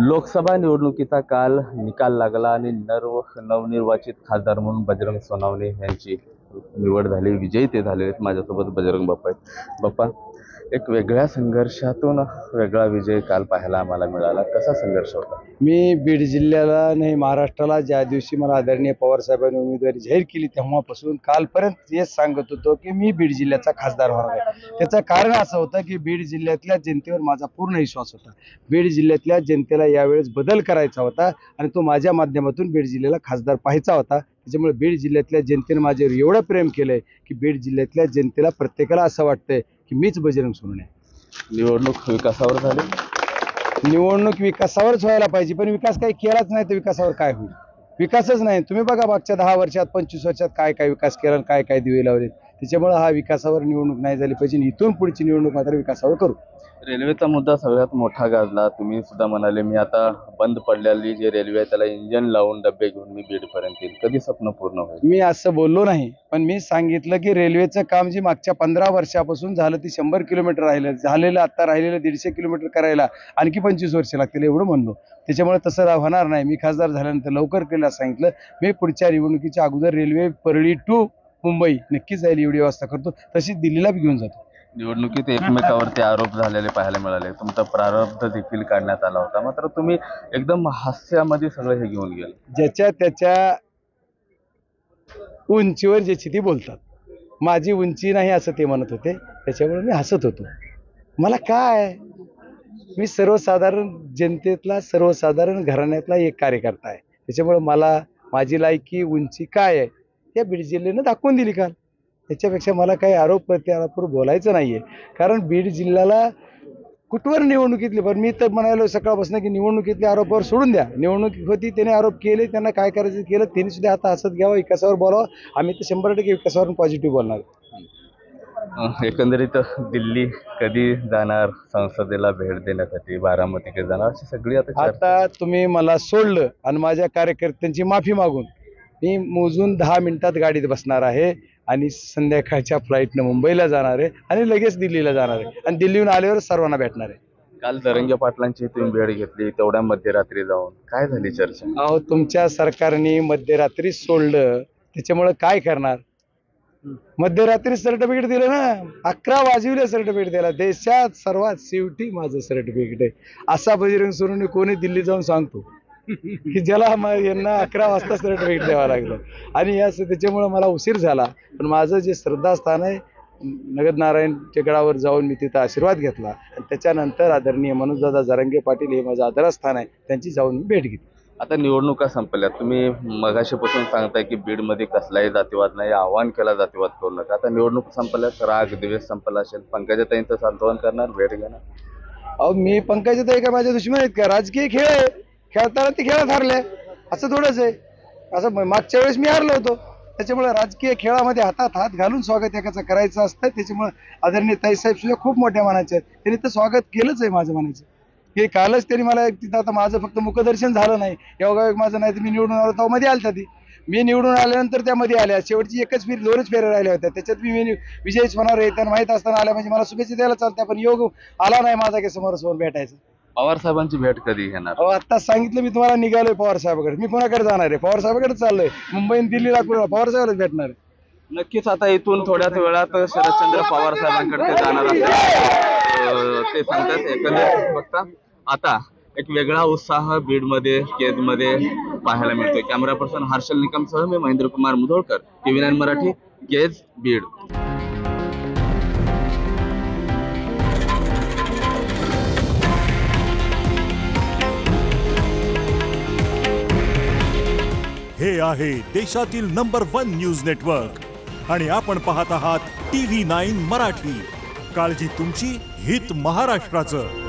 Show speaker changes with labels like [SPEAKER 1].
[SPEAKER 1] लोकसभा निवडणुकीचा काल निकाल लागला आणि नवनिर्वाचित खासदार म्हणून बजरंग सोनवणे यांची निवड झाली, विजयी ते झाले आहेत। माझ्यासोबत बजरंग बाप्पा आहेत। बाप्पा, एक वेगळ्या संघर्षातून वेगळा विजय काल पाहायला आम्हाला मिळाला, कसा संघर्ष होता?
[SPEAKER 2] मी बीड जिल्ह्याला नाही महाराष्ट्राला ज्या दिवशी मला आदरणीय पवार साहेबांनी उमेदवारी जाहीर केली तेव्हापासून कालपर्यंत हेच सांगत होतो की मी बीड जिल्ह्याचा खासदार होणार आहे। त्याचं कारण असं होतं की बीड जिल्ह्यातल्या जनतेवर माझा पूर्ण विश्वास होता। बीड जिल्ह्यातल्या जनतेला यावेळेस बदल करायचा होता आणि तो माझ्या माध्यमातून बीड जिल्ह्याला खासदार पाहायचा होता। त्याच्यामुळे बीड जिल्ह्यातल्या जनतेने माझ्यावर एवढं प्रेम केलंय की बीड जिल्ह्यातल्या जनतेला प्रत्येकाला असं वाटतंय की मीच बजरंग सोनवणे।
[SPEAKER 1] निवडणूक विकासावर झाली,
[SPEAKER 2] निवडणूक विकासावरच व्हायला पाहिजे, पण विकास काही केलाच नाही तर विकासावर काय होईल? विकासच नाही। तुम्ही बघा मागच्या 10 वर्षात 25 वर्षात काय काय विकास केला, काय काय दिवे लावले। त्याच्यामुळे हा विकासावर निवडणूक नाही झाली पाहिजे। इथून पुढची निवडणूक मात्र विकासावर करू।
[SPEAKER 1] रेल्वेचा मुद्दा सगळ्यात मोठा गाजला। तुम्ही सुद्धा म्हणाले मी आता बंद पडलेली जे रेल्वे आहे त्याला इंजन लावून डबे घेऊन मी बीडपर्यंत येईल, कधी स्वप्न पूर्ण होईल?
[SPEAKER 2] मी असं बोललो नाही, पण मी सांगितलं की रेल्वेचं काम जे मागच्या 15 वर्षापासून झालं ते 100 किलोमीटर राहिलं, झालेलं आता राहिलेलं 150 किलोमीटर करायला आणखी 25 वर्ष लागतील एवढं म्हणलो। त्याच्यामुळे तसं होणार नाही। मी खासदार झाल्यानंतर लवकर केलं सांगितलं। मी पुढच्या निवडणुकीच्या अगोदर रेल्वे परळी टू मुंबई नक्कीच जाईल एवढी व्यवस्था करतो, तशीच दिल्लीला घेऊन जातो।
[SPEAKER 1] निवडणुकीत एकमेकावरती आरोप झालेले पाहायला मिळाले, तुमचा प्रारब्ध देखील काढण्यात आला होता, मात्र तुम्ही एकदम हास्यामध्ये सगळं हे घेऊन गेले।
[SPEAKER 2] ज्याच्या त्याच्या उंचीवर ज्याची ती बोलतात, माझी उंची नाही असं ते म्हणत होते, त्याच्यामुळे मी हसत होतो। मला काय, मी सर्वसाधारण जनतेतला सर्वसाधारण घराण्यातला एक कार्यकर्ता आहे। त्याच्यामुळे मला माझी लायकी उंची काय आहे या बीड जिल्ह्यानं दाखवून दिली काल। त्याच्यापेक्षा मला काही आरोप प्रत्यारोप बोलायचं नाहीये, कारण बीड जिल्ह्याला कुठवर निवडणुकीतले, पण मी तर म्हणालो सकाळपासून की निवडणुकीतले आरोपावर सोडून द्या। निवडणूक होती, त्याने आरोप केले, त्यांना काय करायचं केलं, त्यांनी सुद्धा आता हसत घ्यावं, विकासावर बोलावं। आम्ही तर 100% विकासावर पॉझिटिव्ह बोलणार।
[SPEAKER 1] एकंदरीत दिल्ली कधी जाणार संसदेला भेट देण्यासाठी, बारामतीकडे जाणार, अशी सगळी
[SPEAKER 2] आता तुम्ही मला सोडलं आणि माझ्या कार्यकर्त्यांची माफी मागून मी मोजून 10 मिनिटात गाडीत बसणार आहे आणि संध्याकाळच्या फ्लाईटनं मुंबईला जाणार आहे आणि लगेच दिल्लीला जाणार आहे आणि दिल्लीहून आल्यावर सर्वांना भेटणार आहे।
[SPEAKER 1] काल जरंगे पाटलांची तुम्ही भेट घेतली, तेवढ्या मध्यरात्री जाऊन काय झाली चर्चा?
[SPEAKER 2] अहो, तुमच्या सरकारने मध्यरात्री सोडलं, त्याच्यामुळे काय करणार? मध्यरात्री सर्टिफिकेट दिलं ना, 11 वाजविले सर्टिफिकेट दिला। देशात सर्वात शेवटी माझं सर्टिफिकेट आहे असा बजरंग सोनवणे कोणी दिल्ली जाऊन सांगतो की ज्याला यांना 11 वाजता सर्टिफिकेट द्यावं लागलं आणि त्याच्यामुळे मला उशीर झाला। पण माझं जे श्रद्धास्थान आहे नगद नारायणच्या गडावर जाऊन मी तिथं आशीर्वाद घेतला आणि त्याच्यानंतर आदरणीय मनोजदादा जरांगे पाटील हे माझं आदरस्थान आहे, त्यांची जाऊन मी भेट घेतली।
[SPEAKER 1] आता निवडणुका संपल्या, तुम्ही मगाशीपासून सांगताय की बीडमध्ये कसलाही जातीवाद नाही, आव्हान केला जातीवाद करू नका। आता निवडणूक संपल्या, राग द्वेष संपला असेल, पंकजाताईंचं सांत्वन करणार, भेट घेणार?
[SPEAKER 2] अहो, मी पंकजाताई का माझ्या दुश्मन आहेत का? राजकीय खेळ आहे, खेळताना ती खेळात हरले असं थोडंच आहे। असं मागच्या वेळेस मी हारलो होतो, त्याच्यामुळे राजकीय खेळामध्ये हातात हात घालून स्वागत एकाचं करायचं असतं। त्याच्यामुळे आदरणीय ताईसाहेब सुद्धा खूप मोठ्या मनाचे आहेत, त्यांनी तर स्वागत केलंच आहे माझं म्हणायचं। हे कालच त्यांनी मला तिथं, आता माझं फक्त मुखदर्शन झालं नाही, योगायोग माझं नाही तर मी निवडून आलो तेव्हा मध्ये आलता ती, मी निवडून आल्यानंतर त्यामध्ये आल्या, शेवटची एकच फेरी 2च फेऱ्या राहिल्या होत्या, त्याच्यात मी विजयीच होणार आहे त्यांना माहीत असताना आल्या, म्हणजे मला शुभेच्छा द्यायला चालत्या, पण योग आला नाही माझा की समोरासमोर भेटायचं।
[SPEAKER 1] पवार साहेबांची भेट कधी घेणार?
[SPEAKER 2] अहो, आता सांगितलं मी तुम्हाला, निघालोय पवार साहेबाकडे। मी कोणाकडे जाणार आहे? पवार साहेबाकडे चाललोय, मुंबईत दिल्लीला पवार साहेबाला भेटणार आहे।
[SPEAKER 1] नक्कीच आता इथून थोड्याच वेळात शरदचंद्र पवार साहेबांकडे ते जाणार असेल ते सांगतात। एकंदरीत बघता आता एक वेगळा उत्साह बीडमध्ये, केजमध्ये पाहायला मिळतोय। कॅमेरा पर्सन हर्षल निकम सह मी महेंद्र कुमार मुधोळकर, TV9 मराठी, केज, बीड।
[SPEAKER 3] हे आहे देशातील नंबर 1 न्यूज नेटवर्क आणि आपण पाहत आहात TV9 मराठी। काळजी तुमची, हित महाराष्ट्राचं।